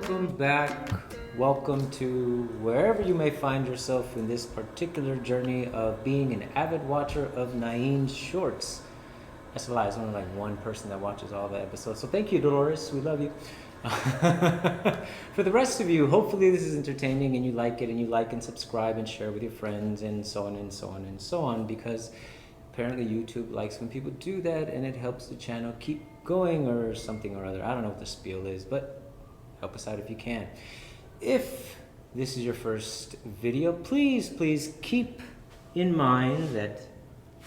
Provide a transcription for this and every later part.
welcome back. Welcome to wherever you may find yourself in this particular journey of being an avid watcher of Nain's shorts. That's a lie, there's only like one person that watches all the episodes. So thank you, Dolores. We love you. For the rest of you, hopefully this is entertaining and you like it and you like and subscribe and share with your friends and so on and so on and so on, because apparently YouTube likes when people do that and it helps the channel keep going or something or other. I don't know what the spiel is, but help us out if you can. If this is your first video, please keep in mind that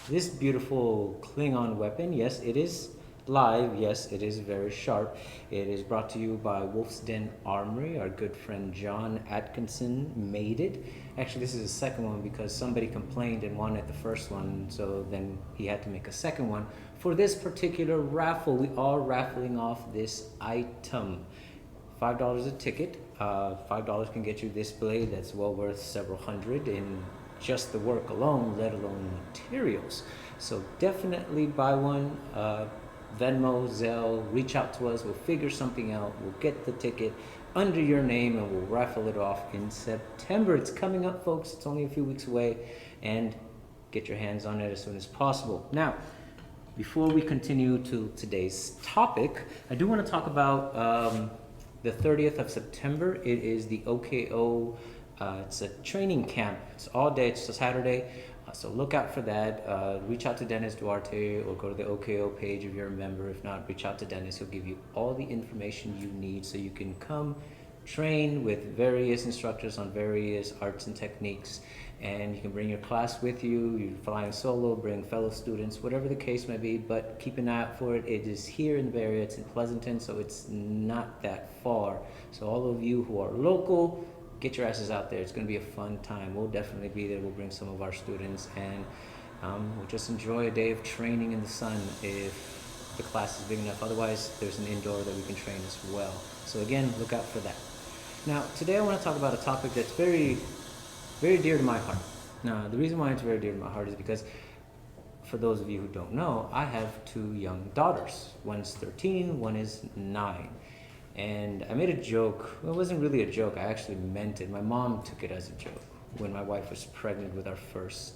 this beautiful Klingon weapon, yes, it is live, yes, it is very sharp. It is brought to you by Wolf's Den Armory. Our good friend John Atkinson made it. Actually, this is the second one because somebody complained and wanted the first one, so then he had to make a second one. For this particular raffle, we are raffling off this item. $5 a ticket. $5 can get you this blade that's well worth several hundred in just the work alone, let alone materials. So definitely buy one. Venmo, Zelle, reach out to us. We'll figure something out. We'll get the ticket under your name and we'll raffle it off in September. It's coming up, folks. It's only a few weeks away, and get your hands on it as soon as possible. Now, before we continue to today's topic, I do want to talk about the 30th of September. It is the OKO. It's a training camp. It's all day. It's a Saturday. So look out for that. Reach out to Dennis Duarte or go to the OKO page if you're a member. If not, reach out to Dennis. He'll give you all the information you need so you can come train with various instructors on various arts and techniques. And you can bring your class with you. You're flying solo, bring fellow students, whatever the case may be, but keep an eye out for it. It is here in the Bay Area. It's in Pleasanton, so it's not that far. So all of you who are local, get your asses out there. It's going to be a fun time. We'll definitely be there. We'll bring some of our students, and we'll just enjoy a day of training in the sun if the class is big enough. Otherwise, there's an indoor that we can train as well. So again, look out for that. Now, today I want to talk about a topic that's very, very dear to my heart. Now, the reason why it's very dear to my heart is because, for those of you who don't know, I have two young daughters. One's 13, one is 9. And I made a joke. Well, it wasn't really a joke. I actually meant it. My mom took it as a joke. When my wife was pregnant with our first,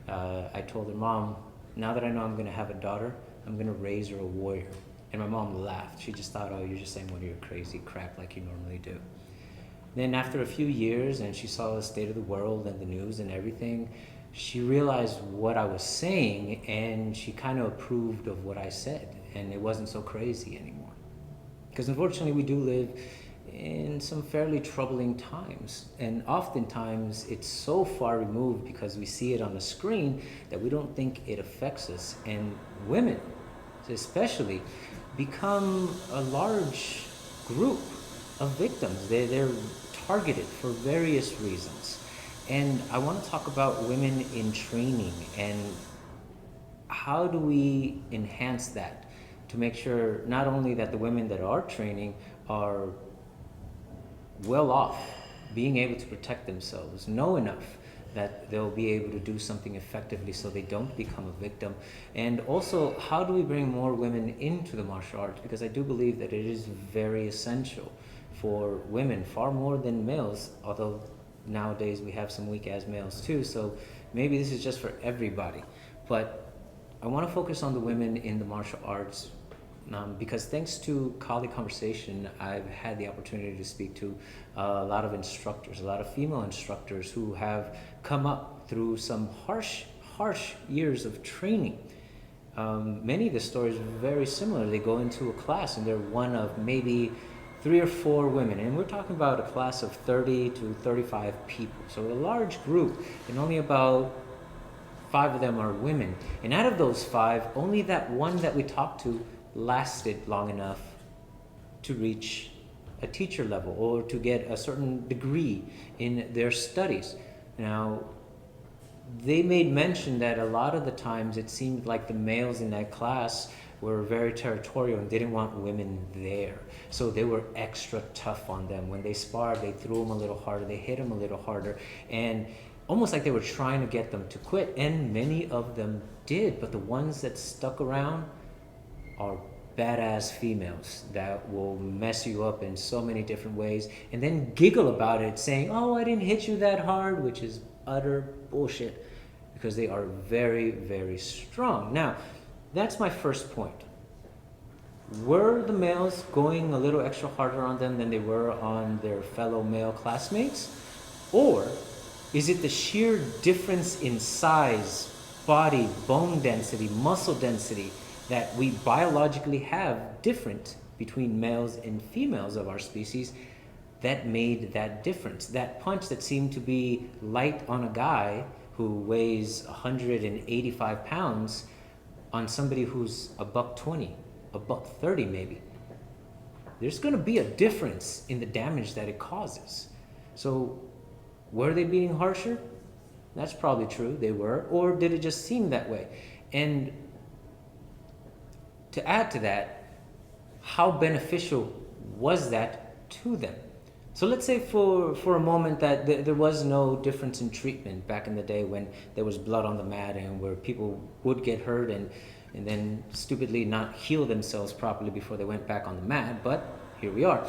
I told her, Mom, now that I know I'm going to have a daughter, I'm going to raise her a warrior. And my mom laughed. She just thought, oh, you're just saying one of your crazy crap like you normally do. Then after a few years, and she saw the state of the world and the news and everything, she realized what I was saying, and she kind of approved of what I said. And it wasn't so crazy anymore. Because unfortunately we do live in some fairly troubling times, and oftentimes it's so far removed because we see it on the screen that we don't think it affects us. And women especially become a large group of victims. They're targeted for various reasons. And I want to talk about women in training and how do we enhance that to make sure not only that the women that are training are well off, being able to protect themselves, know enough that they'll be able to do something effectively so they don't become a victim. And also, how do we bring more women into the martial arts? Because I do believe that it is very essential for women, far more than males, although nowadays we have some weak-ass males too, so maybe this is just for everybody. But I want to focus on the women in the martial arts because thanks to colleague conversation, I've had the opportunity to speak to a lot of instructors, a lot of female instructors who have come up through some harsh years of training. Many of the stories are very similar. They go into a class and they're one of maybe 3 or 4 women, and we're talking about a class of 30 to 35 people. So a large group, and only about 5 of them are women. And out of those 5, only that one that we talked to lasted long enough to reach a teacher level or to get a certain degree in their studies. Now, they made mention that a lot of the times it seemed like the males in that class were very territorial and didn't want women there. So they were extra tough on them. When they sparred, they threw them a little harder, they hit them a little harder, and almost like they were trying to get them to quit. And many of them did, but the ones that stuck around are badass females that will mess you up in so many different ways and then giggle about it saying, oh, I didn't hit you that hard, which is utter bullshit because they are very, very strong. Now, that's my first point. Were the males going a little extra harder on them than they were on their fellow male classmates? Or is it the sheer difference in size, body, bone density, muscle density that we biologically have different between males and females of our species that made that difference? That punch that seemed to be light on a guy who weighs 185 pounds on somebody who's a $120, a $130 maybe. There's going to be a difference in the damage that it causes. So were they being harsher? That's probably true, they were. Or did it just seem that way? And to add to that, how beneficial was that to them? So let's say for a moment that there was no difference in treatment back in the day when there was blood on the mat and where people would get hurt and then stupidly not heal themselves properly before they went back on the mat, but here we are.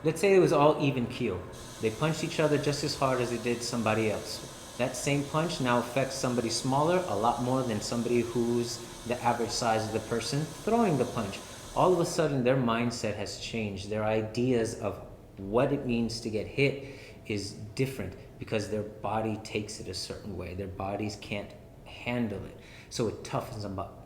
Let's say it was all even keel. They punched each other just as hard as they did somebody else. That same punch now affects somebody smaller a lot more than somebody who's the average size of the person throwing the punch. All of a sudden their mindset has changed. Their ideas of what it means to get hit is different because their body takes it a certain way. Their bodies can't handle it. So it toughens them up.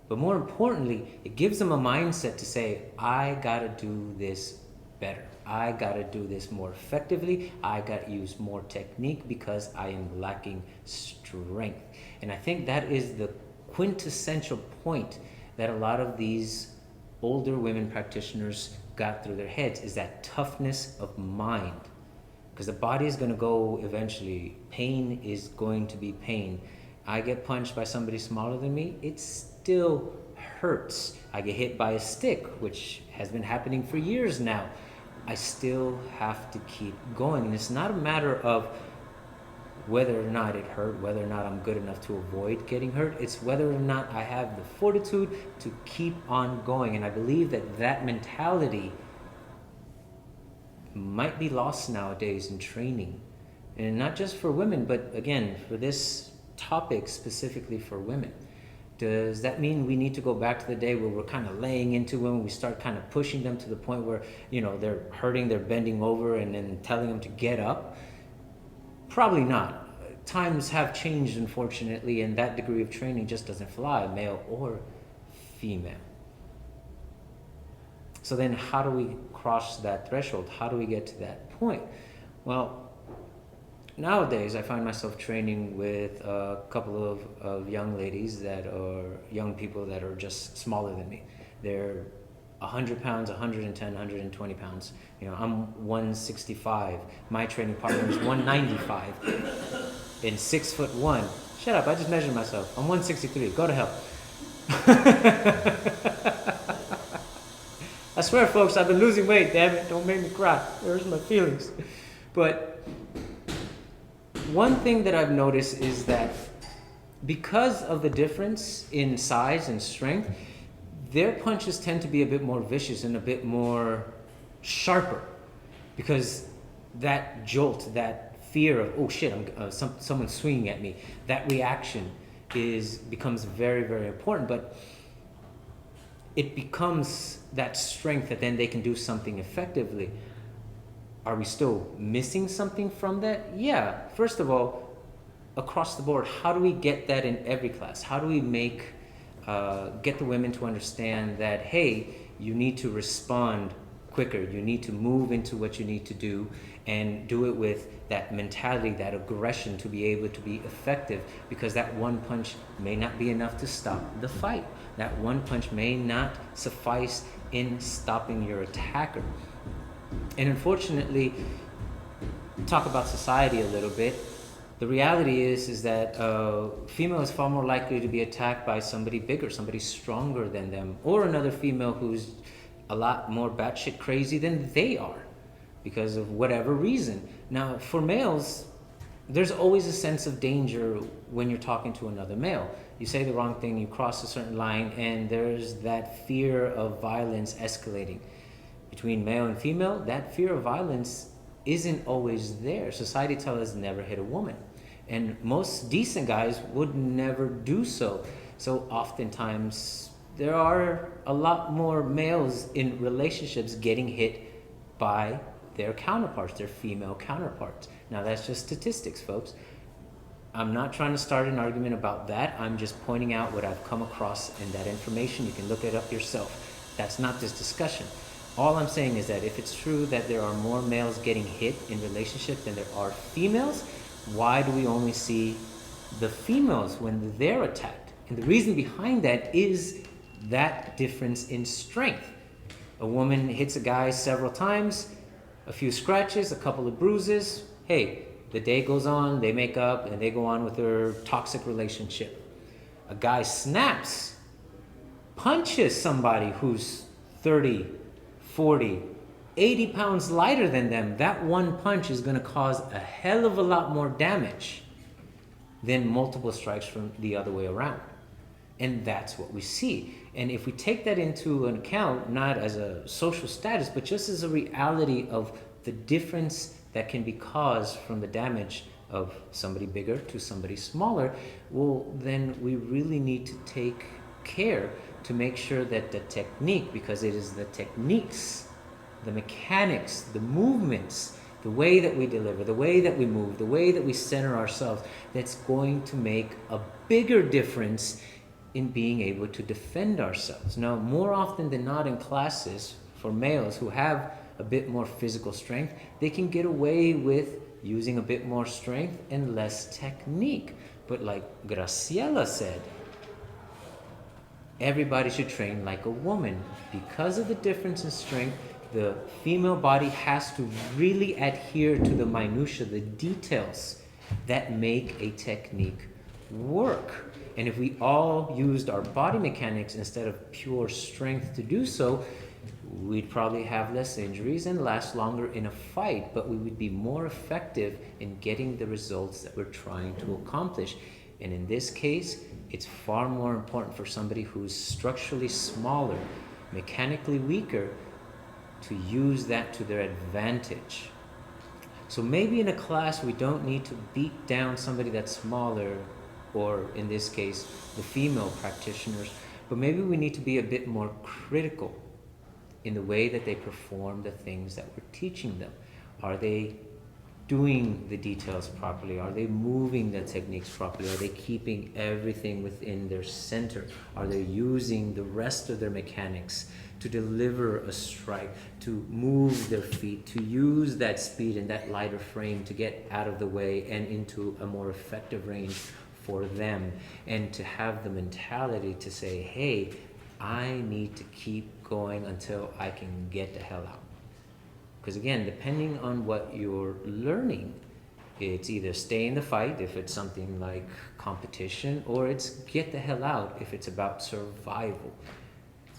But more importantly, it gives them a mindset to say, I gotta do this better. I gotta do this more effectively. I gotta use more technique because I am lacking strength. And I think that is the quintessential point that a lot of these older women practitioners got through their heads, is that toughness of mind. Because the body is going to go eventually. Pain is going to be pain. I get punched by somebody smaller than me, it still hurts. I get hit by a stick, which has been happening for years now. I still have to keep going. And it's not a matter of whether or not it hurt, whether or not I'm good enough to avoid getting hurt. It's whether or not I have the fortitude to keep on going. And I believe that that mentality might be lost nowadays in training. And not just for women, but again, for this topic specifically for women. Does that mean we need to go back to the day where we're kind of laying into women, we start kind of pushing them to the point where, they're hurting, they're bending over and then telling them to get up? Probably not. Times have changed, unfortunately, and that degree of training just doesn't fly, male or female. So then how do we cross that threshold? How do we get to that point? Well, nowadays I find myself training with a couple of young ladies that are young people that are just smaller than me. They're 100 pounds, 110, 120 pounds. I'm 165. My training partner is 195 and 6'1". Shut up, I just measured myself. I'm 163, go to hell. I swear, folks, I've been losing weight, damn it, don't make me cry. Where's my feelings? But one thing that I've noticed is that because of the difference in size and strength, their punches tend to be a bit more vicious and a bit more sharper, because that jolt, that fear of, oh shit, someone's swinging at me, that reaction becomes very, very important. But it becomes that strength that then they can do something effectively. Are we still missing something from that? Yeah. First of all, across the board, how do we get that in every class? How do we get the women to understand that, hey, you need to respond quicker. You need to move into what you need to do and do it with that mentality, that aggression to be able to be effective, because that one punch may not be enough to stop the fight. That one punch may not suffice in stopping your attacker. And unfortunately, talk about society a little bit. The reality is that female is far more likely to be attacked by somebody bigger, somebody stronger than them, or another female who's a lot more batshit crazy than they are, because of whatever reason. Now, for males, there's always a sense of danger when you're talking to another male. You say the wrong thing, you cross a certain line, and there's that fear of violence escalating. Between male and female, that fear of violence isn't always there. Society tells us never hit a woman. And most decent guys would never do so. So oftentimes, there are a lot more males in relationships getting hit by their counterparts, their female counterparts. Now, that's just statistics, folks. I'm not trying to start an argument about that. I'm just pointing out what I've come across in that information. You can look it up yourself. That's not this discussion. All I'm saying is that if it's true that there are more males getting hit in relationships than there are females, why do we only see the females when they're attacked? And the reason behind that is that difference in strength. A woman hits a guy several times, a few scratches, a couple of bruises. Hey, the day goes on, they make up, and they go on with their toxic relationship. A guy snaps, punches somebody who's 30, 40, 80 pounds lighter than them. That one punch is going to cause a hell of a lot more damage than multiple strikes from the other way around. And that's what we see. And if we take that into an account, not as a social status, but just as a reality of the difference that can be caused from the damage of somebody bigger to somebody smaller, well, then we really need to take care to make sure that the technique, because it is the techniques, the mechanics, the movements, the way that we deliver, the way that we move, the way that we center ourselves, that's going to make a bigger difference in being able to defend ourselves. Now, more often than not in classes, for males who have a bit more physical strength, they can get away with using a bit more strength and less technique. But like Graciela said, everybody should train like a woman. Because of the difference in strength, the female body has to really adhere to the minutiae, the details that make a technique work. And if we all used our body mechanics instead of pure strength to do so, we'd probably have less injuries and last longer in a fight, but we would be more effective in getting the results that we're trying to accomplish. And in this case, it's far more important for somebody who's structurally smaller, mechanically weaker, to use that to their advantage. So maybe in a class we don't need to beat down somebody that's smaller, or in this case, the female practitioners, but maybe we need to be a bit more critical in the way that they perform the things that we're teaching them. Are they doing the details properly? Are they moving the techniques properly? Are they keeping everything within their center? Are they using the rest of their mechanics to deliver a strike, to move their feet, to use that speed and that lighter frame to get out of the way and into a more effective range for them, and to have the mentality to say, hey, I need to keep going until I can get the hell out. Because again, depending on what you're learning, it's either stay in the fight if it's something like competition, or it's get the hell out if it's about survival.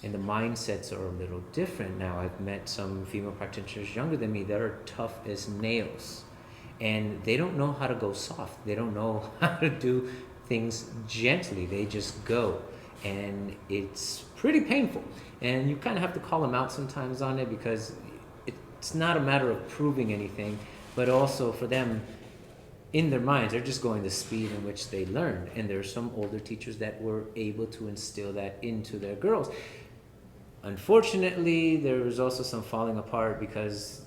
And the mindsets are a little different. Now, I've met some female practitioners younger than me that are tough as nails. And they don't know how to go soft. They don't know how to do things gently. They just go. And it's pretty painful. And you kind of have to call them out sometimes on it, because it's not a matter of proving anything, but also for them, in their minds, they're just going the speed in which they learned. And there are some older teachers that were able to instill that into their girls. Unfortunately, there was also some falling apart because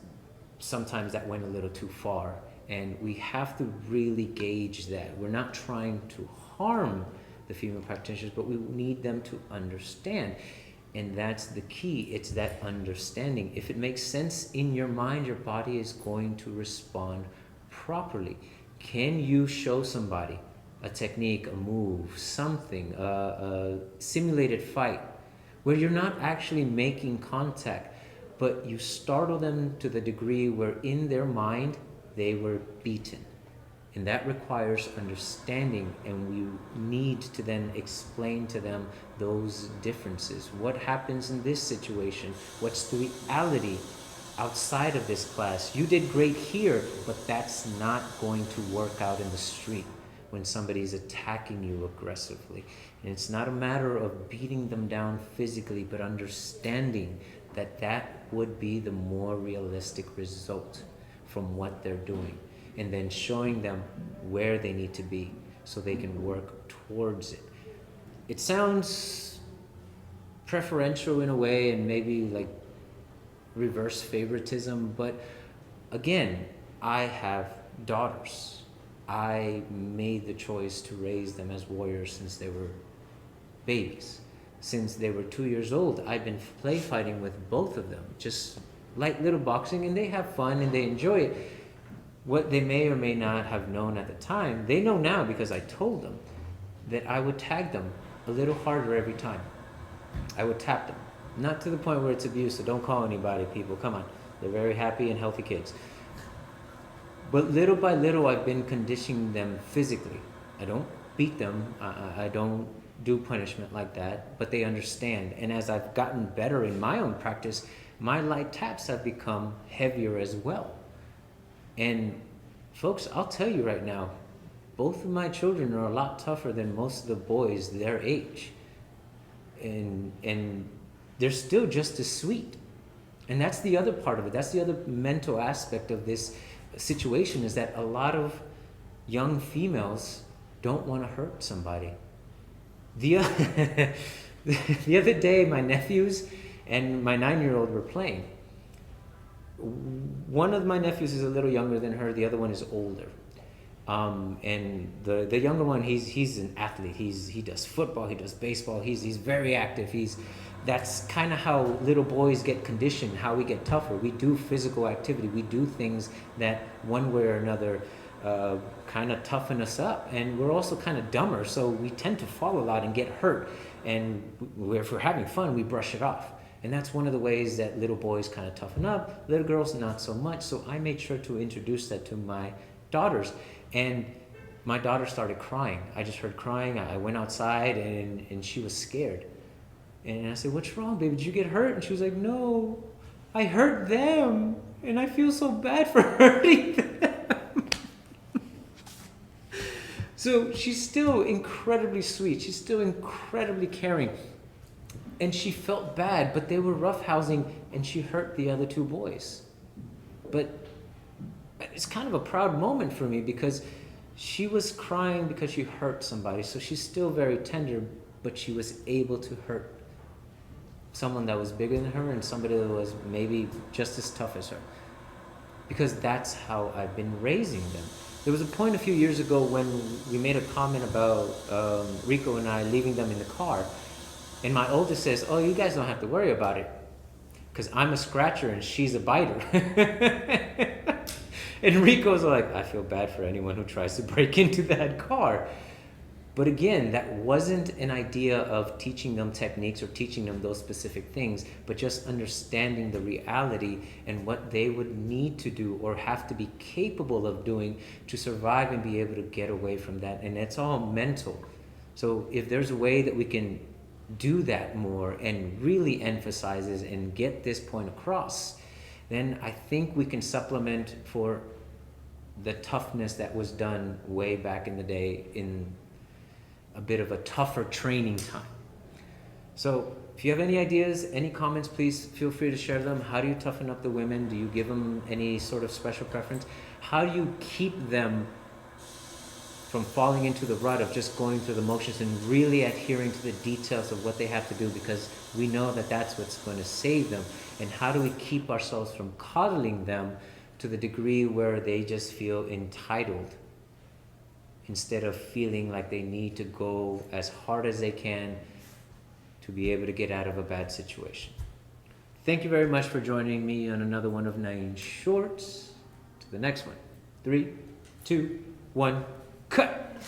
sometimes that went a little too far. And we have to really gauge that. We're not trying to harm the female practitioners, but we need them to understand. And that's the key. It's that understanding. If it makes sense in your mind, your body is going to respond properly. Can you show somebody a technique, a move, something, a simulated fight, where you're not actually making contact, but you startle them to the degree where in their mind they were beaten? And that requires understanding, and we need to then explain to them those differences. What happens in this situation? What's the reality outside of this class. You did great here, but that's not going to work out in the street when somebody's attacking you aggressively. And it's not a matter of beating them down physically, but understanding that that would be the more realistic result from what they're doing. And then showing them where they need to be so they can work towards it. It sounds preferential in a way and maybe like reverse favoritism, but again, I have daughters. I made the choice to raise them as warriors since they were babies. Since they were 2 years old, I've been play fighting with both of them, just like little boxing, and they have fun and they enjoy it. What they may or may not have known at the time, they know now because I told them that I would tag them a little harder every time. I would tap them. Not to the point where it's abuse, so don't call anybody, people. Come on. They're very happy and healthy kids. But little by little, I've been conditioning them physically. I don't beat them. I don't do punishment like that, but they understand. And as I've gotten better in my own practice, my light taps have become heavier as well. And folks, I'll tell you right now, both of my children are a lot tougher than most of the boys their age. And they're still just as sweet. And that's the other part of it. That's the other mental aspect of this situation, is that a lot of young females don't want to hurt somebody. The other day, my nephews and my 9-year-old were playing. One of my nephews is a little younger than her. The other one is older. And the younger one, he's an athlete. He does football. He does baseball. He's very active. That's kind of how little boys get conditioned, how we get tougher. We do physical activity. We do things that one way or another kind of toughen us up. And we're also kind of dumber, so we tend to fall a lot and get hurt. And if we're having fun, we brush it off. And that's one of the ways that little boys kind of toughen up. Little girls, not so much. So I made sure to introduce that to my daughters. And my daughter started crying. I just heard crying. I went outside and she was scared. And I said, "What's wrong, baby? Did you get hurt?" And she was like, "No, I hurt them. And I feel so bad for hurting them." So she's still incredibly sweet. She's still incredibly caring. And she felt bad, but they were roughhousing and she hurt the other two boys. But it's kind of a proud moment for me because she was crying because she hurt somebody. So she's still very tender, but she was able to hurt someone that was bigger than her and somebody that was maybe just as tough as her. Because that's how I've been raising them. There was a point a few years ago when we made a comment about Rico and I leaving them in the car. And my oldest says, "Oh, you guys don't have to worry about it. Because I'm a scratcher and she's a biter." And Rico's like, "I feel bad for anyone who tries to break into that car." But again, that wasn't an idea of teaching them techniques or teaching them those specific things, but just understanding the reality and what they would need to do or have to be capable of doing to survive and be able to get away from that. And it's all mental. So if there's a way that we can do that more and really emphasizes and get this point across, then I think we can supplement for the toughness that was done way back in the day in a bit of a tougher training time. So if you have any ideas, any comments, please feel free to share them. How do you toughen up the women? Do you give them any sort of special preference? How do you keep them from falling into the rut of just going through the motions and really adhering to the details of what they have to do, because we know that that's what's going to save them? And how do we keep ourselves from coddling them to the degree where they just feel entitled instead of feeling like they need to go as hard as they can to be able to get out of a bad situation? Thank you very much for joining me on another one of Nain's Shorts. To the next one. 3, 2, 1, cut!